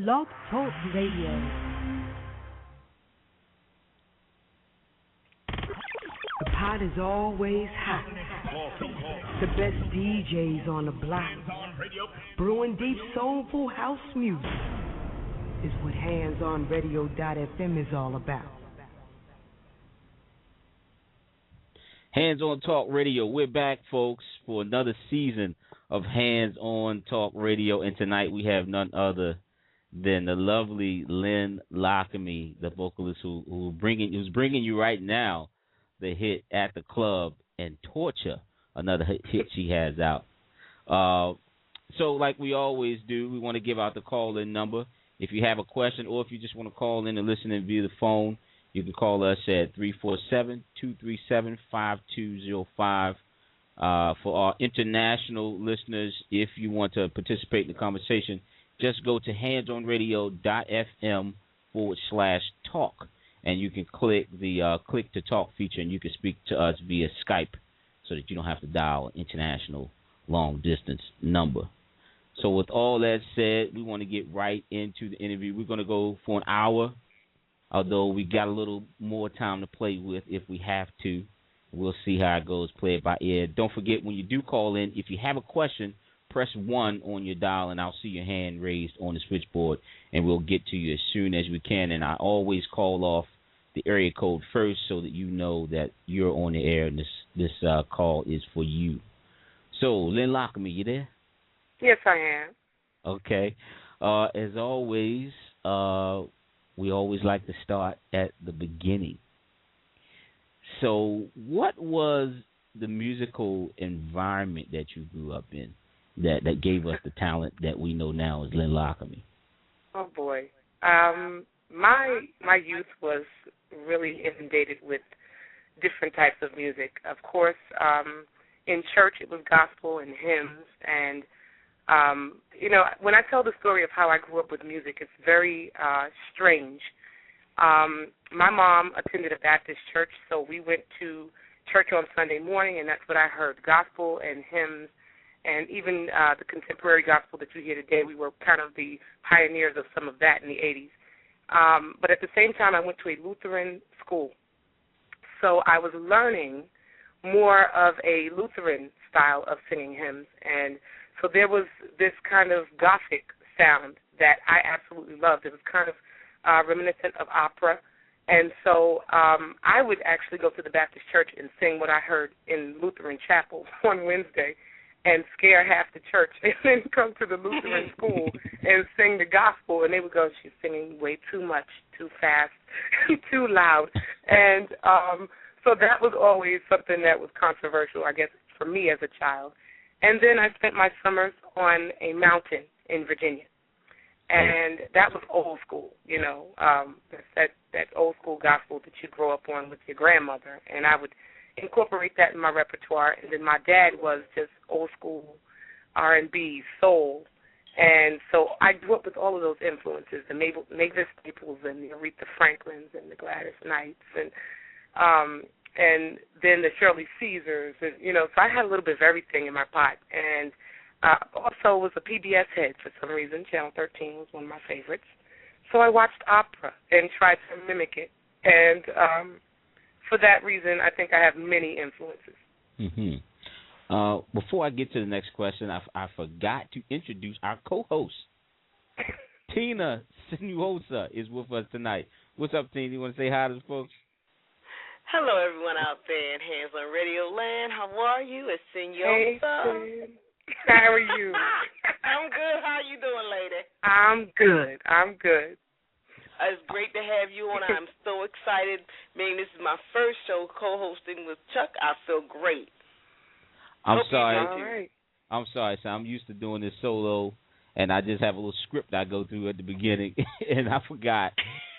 Blog Talk Radio. The pot is always hot. The best DJs on the block. Brewing deep, soulful house music is what handsonradio.fm is all about. Hands on Talk Radio. We're back, folks, for another season of Hands on Talk Radio. And tonight we have none other than the lovely Lynn Lockamy, the vocalist who's bringing you right now the hit At the Club and Torture, another hit she has out. So like we always do, we want to give out the call-in number. If you have a question or if you just want to call in and listen in via the phone, you can call us at 347-237-5205. For our international listeners, if you want to participate in the conversation, just go to handsonradio.fm/talk, and you can click the click to talk feature, and you can speak to us via Skype so that you don't have to dial an international long-distance number. So with all that said, we want to get right into the interview. We're going to go for an hour, although we got a little more time to play with if we have to. We'll see how it goes, play it by ear. Don't forget, when you do call in, if you have a question, press 1 on your dial, and I'll see your hand raised on the switchboard, and we'll get to you as soon as we can. And I always call off the area code first so that you know that you're on the air, and this call is for you. So, Lynn Lockamy, you there? Yes, I am. Okay. As always, we always like to start at the beginning. So what was the musical environment that you grew up in that gave us the talent that we know now as Lynn Lockamy? Oh, boy. My youth was really inundated with different types of music. Of course, in church it was gospel and hymns. And, when I tell the story of how I grew up with music, it's very strange. My mom attended a Baptist church, so we went to church on Sunday morning, and that's what I heard, gospel and hymns, and even the contemporary gospel that you hear today. We were kind of the pioneers of some of that in the 80s. But at the same time, I went to a Lutheran school, so I was learning more of a Lutheran style of singing hymns, and so there was this kind of Gothic sound that I absolutely loved. It was kind of reminiscent of opera. And so I would actually go to the Baptist church and sing what I heard in Lutheran chapel on Wednesday and scare half the church, and then come to the Lutheran school and sing the gospel, and they would go, she's singing way too much, too fast, too loud. And so that was always something that was controversial, I guess, for me as a child. And then I spent my summers on a mountain in Virginia. And that was old school, that old school gospel that you grow up on with your grandmother. And I would incorporate that in my repertoire. And then my dad was just old school R&B, soul. And so I grew up with all of those influences, the Mavis Staples and the Aretha Franklins and the Gladys Knights and then the Shirley Caesars. And, so I had a little bit of everything in my pot. And also was a PBS head for some reason. Channel 13 was one of my favorites. So I watched opera and tried to mimic it. And for that reason, I think I have many influences. Mm-hmm. Before I get to the next question, I forgot to introduce our co-host. Tina Sinuosa is with us tonight. What's up, Tina? You want to say hi to the folks? Hello, everyone out there in Hands on Radio Land. How are you? It's Sinuosa. Hey, how are you? I'm good. How you doing, lady? I'm good. It's great to have you on. I'm so excited. This is my first show co-hosting with Chuck. I feel great. I'm All sorry. Right. I'm sorry, son. I'm used to doing this solo, and I just have a little script I go through at the beginning, and I forgot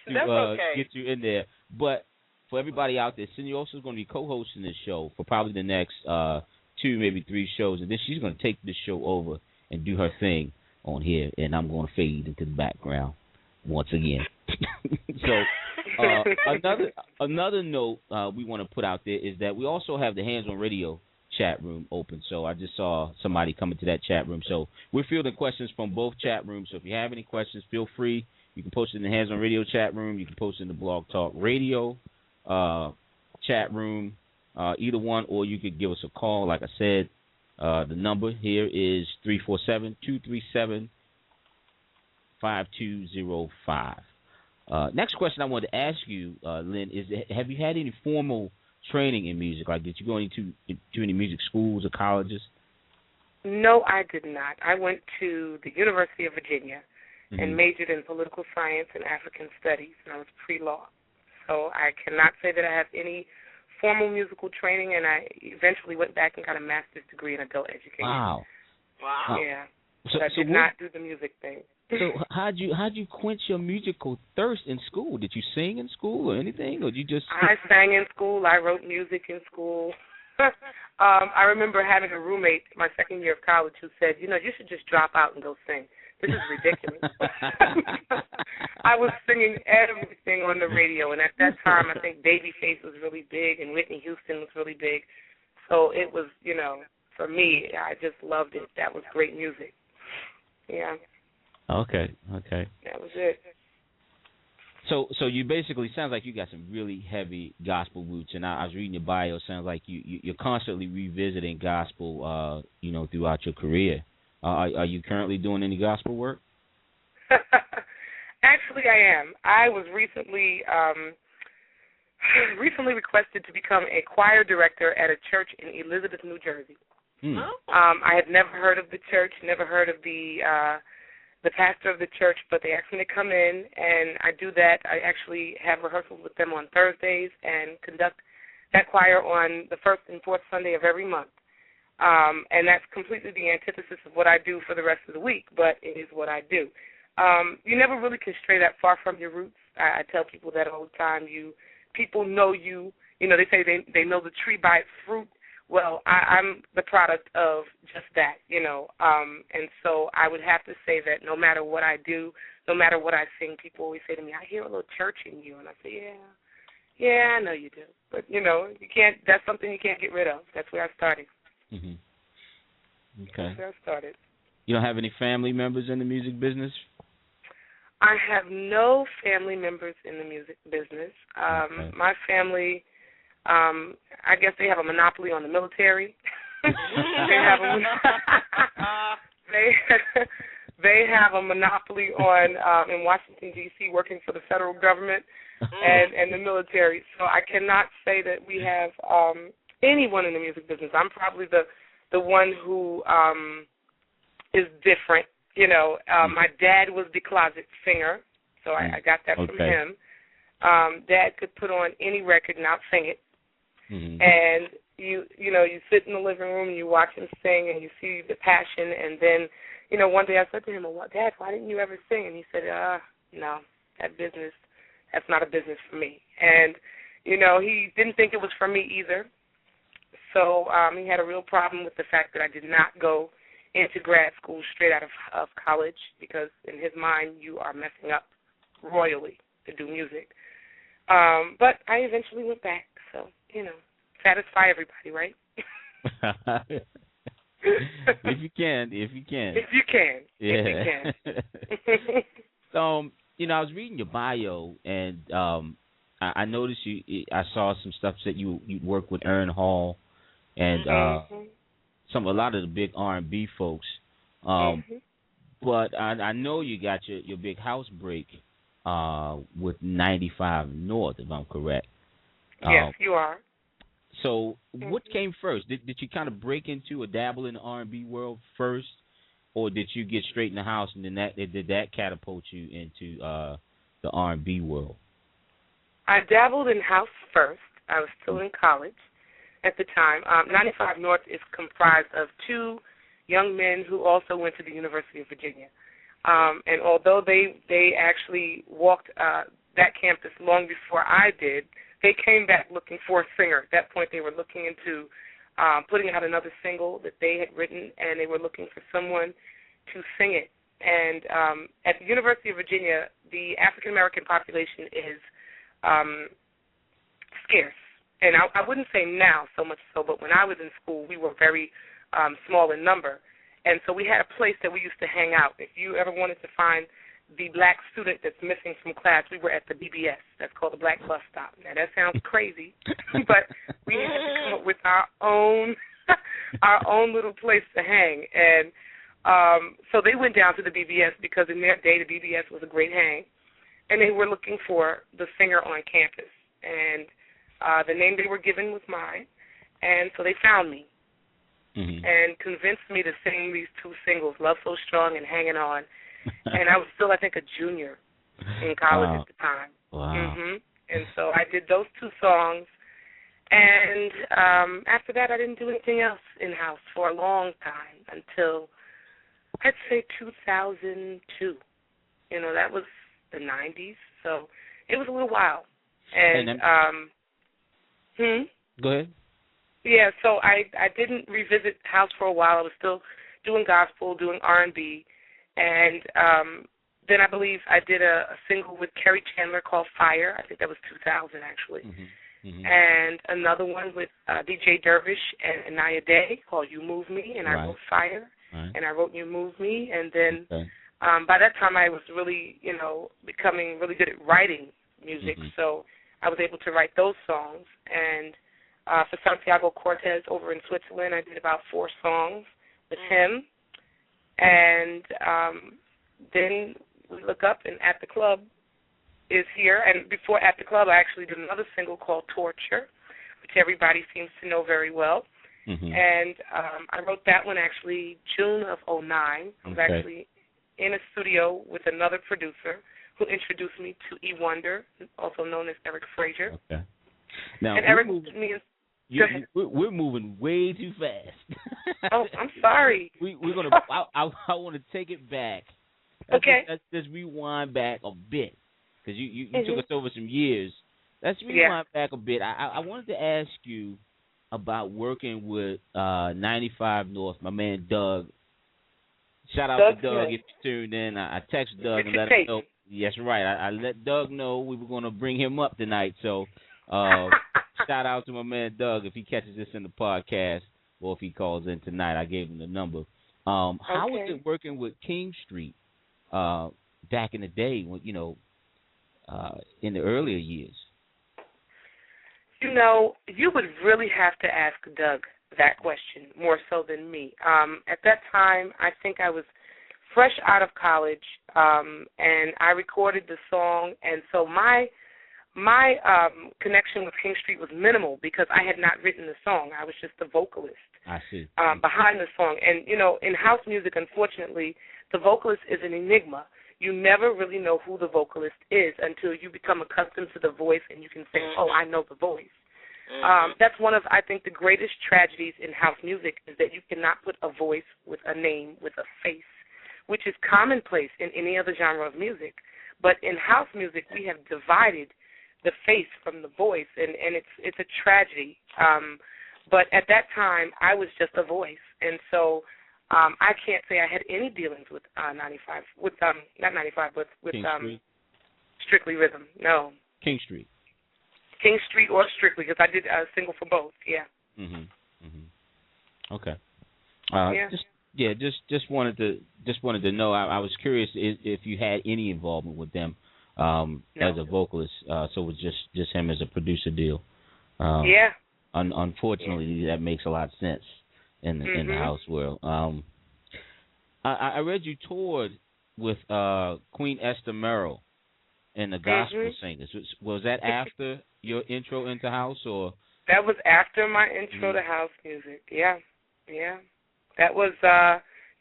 to get you in there. But for everybody out there, Sinuosa is going to be co-hosting this show for probably the next 2, maybe 3 shows, and then she's going to take this show over and do her thing on here, and I'm going to fade into the background once again. So another note we want to put out there is that we also have the Hands on Radio chat room open. So I just saw somebody come into that chat room. So we're fielding questions from both chat rooms. So if you have any questions, feel free. You can post it in the Hands on Radio chat room. You can post it in the Blog Talk Radio chat room, either one, or you could give us a call. Like I said, the number here is 347-237-5205. Next question I wanted to ask you, Lynn, is have you had any formal training in music? Like, did you go to any music schools or colleges? No, I did not. I went to the University of Virginia and majored in political science and African studies, and I was pre-law. So I cannot say that I have any formal musical training, and I eventually went back and got a master's degree in adult education. Wow. Yeah. So I did not do the music thing. So how'd you quench your musical thirst in school? Did you sing in school or anything, or did you just? I sang in school. I wrote music in school. I remember having a roommate my second year of college who said, you should just drop out and go sing. This is ridiculous. I was singing everything on the radio, and at that time I think Babyface was really big and Whitney Houston was really big. So it was, for me, I just loved it. That was great music. Yeah. Okay. That was it. So you basically, sounds like you got some really heavy gospel roots, and I was reading your bio. Sounds like you're constantly revisiting gospel, throughout your career. Are you currently doing any gospel work? Actually, I am. I was recently requested to become a choir director at a church in Elizabeth, New Jersey. I had never heard of the church, never heard of the pastor of the church, but they asked me to come in, and I do that. I actually have rehearsals with them on Thursdays and conduct that choir on the first and fourth Sunday of every month. And that's completely the antithesis of what I do for the rest of the week, but it is what I do. You never really can stray that far from your roots. I tell people that all the time. People know you. They say they know the tree by its fruit. Well, I'm the product of just that, and so I would have to say that no matter what I do, no matter what I sing, people always say to me, I hear a little church in you, and I say, yeah, I know you do. But, you can't, that's something you can't get rid of. That's where I started. Mm-hmm. Okay. That's where I started. You don't have any family members in the music business? I have no family members in the music business. Okay. My family... I guess they have a monopoly on the military. They have a monopoly on in Washington, D.C., working for the federal government and the military. So I cannot say that we have anyone in the music business. I'm probably the one who is different. My dad was the closet singer, so I got that from him. Dad could put on any record and I'd sing it. Mm-hmm. And you sit in the living room and you watch him sing and you see the passion. And then, one day I said to him, well, Dad, why didn't you ever sing? And he said, no, that's not a business for me. And, he didn't think it was for me either. So he had a real problem with the fact that I did not go into grad school straight out of college, because in his mind you are messing up royally to do music. But I eventually went back. So, satisfy everybody, right? If you can. Yeah. So, I was reading your bio, and I noticed I saw some stuff that you work with Aaron Hall and a lot of the big R&B folks. But I know you got your big house break with 95 North, if I'm correct. Yes, you are. So what came first? Did you kind of break into or dabble in the R&B world first, or did you get straight in the house and then did that catapult you into the R&B world? I dabbled in house first. I was still in college at the time. 95 North is comprised of two young men who also went to the University of Virginia. And although they actually walked that campus long before I did, they came back looking for a singer. At that point, they were looking into putting out another single that they had written, and they were looking for someone to sing it. And at the University of Virginia, the African-American population is scarce. and I wouldn't say now so much so, but when I was in school, we were very small in number. And so we had a place that we used to hang out. If you ever wanted to find the black student that's missing from class, we were at the BBS. That's called the Black Bus Stop. Now, that sounds crazy, but we had to come up with our own little place to hang. And so they went down to the BBS because in their day, the BBS was a great hang. And they were looking for the singer on campus. And the name they were given was mine. And so they found me. And convinced me to sing these two singles, Love So Strong and Hanging On. And I was still, I think, a junior in college at the time. Wow. And so I did those two songs. And after that, I didn't do anything else in-house for a long time until, I'd say, 2002. You know, that was the 90s. So it was a little while. And, Go ahead. Yeah, so I didn't revisit house for a while. I was still doing gospel, doing R&B, and then I believe I did a single with Kerry Chandler called Fire. I think that was 2000, actually. And another one with DJ Dervish and Anaya Day called You Move Me, and I wrote Fire, and I wrote You Move Me. And then by that time I was really, you know, becoming really good at writing music, so I was able to write those songs. And for Santiago Cortez over in Switzerland, I did about 4 songs with him. And then we look up, and At the Club is here. And before At the Club, I actually did another single called Torture, which everybody seems to know very well. And I wrote that one actually June of 2009. I was actually in a studio with another producer who introduced me to E. Wonder, also known as Eric Frazier. Now, and Eric me and we're moving way too fast. Oh, I'm sorry. We're gonna. I want to take it back. Let's just rewind back a bit because you took us over some years. Let's rewind back a bit. I wanted to ask you about working with 95 North. My man Doug. Shout out to Doug if you tuned in. I texted Doug and let him know. Yes, right. I let Doug know we were going to bring him up tonight. So. Shout out to my man Doug if he catches this in the podcast or if he calls in tonight. I gave him the number. How was it working with King Street back in the day when, you know, in the earlier years? You know, you would really have to ask Doug that question more so than me. At that time, I think I was fresh out of college, and I recorded the song, and so my connection with King Street was minimal because I had not written the song. I was just the vocalist. I see. Behind the song. And, you know, in house music, unfortunately, the vocalist is an enigma. You never really know who the vocalist is until you become accustomed to the voice and you can say, oh, I know the voice. That's one of, I think, the greatest tragedies in house music is that you cannot put a voice with a name, with a face, which is commonplace in any other genre of music. But in house music, we have divided the face from the voice, and it's a tragedy. But at that time, I was just a voice, and so I can't say I had any dealings with 95, with not 95, but with Strictly Rhythm. No. King Street or Strictly, because I did a single for both. Yeah. Okay. Just wanted to know. I was curious if you had any involvement with them. No. As a vocalist, so it was just him as a producer deal. Unfortunately, that makes a lot of sense in the house world. I read you toured with Queen Esther Merrill and the Gospel Singers. Was that after your intro into house, or? That was after my intro to house music. Yeah. That was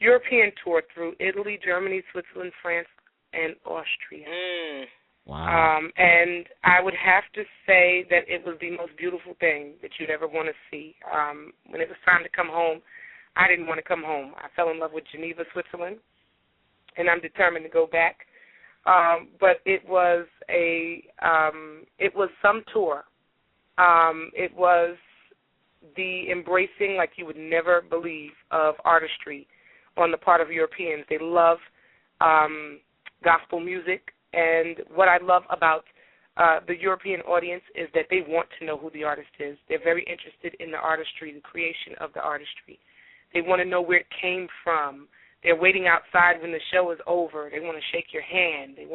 European tour through Italy, Germany, Switzerland, France, and Austria. Wow. And I would have to say that it was the most beautiful thing that you'd ever want to see. When it was time to come home, I didn't want to come home. I fell in love with Geneva, Switzerland, and I'm determined to go back. But it was some tour. It was the embracing, like you would never believe, of artistry on the part of Europeans. They love gospel music, and what I love about the European audience is that they want to know who the artist is. They're very interested in the artistry, the creation of the artistry. They want to know where it came from. They're waiting outside when the show is over. They want to shake your hand. They want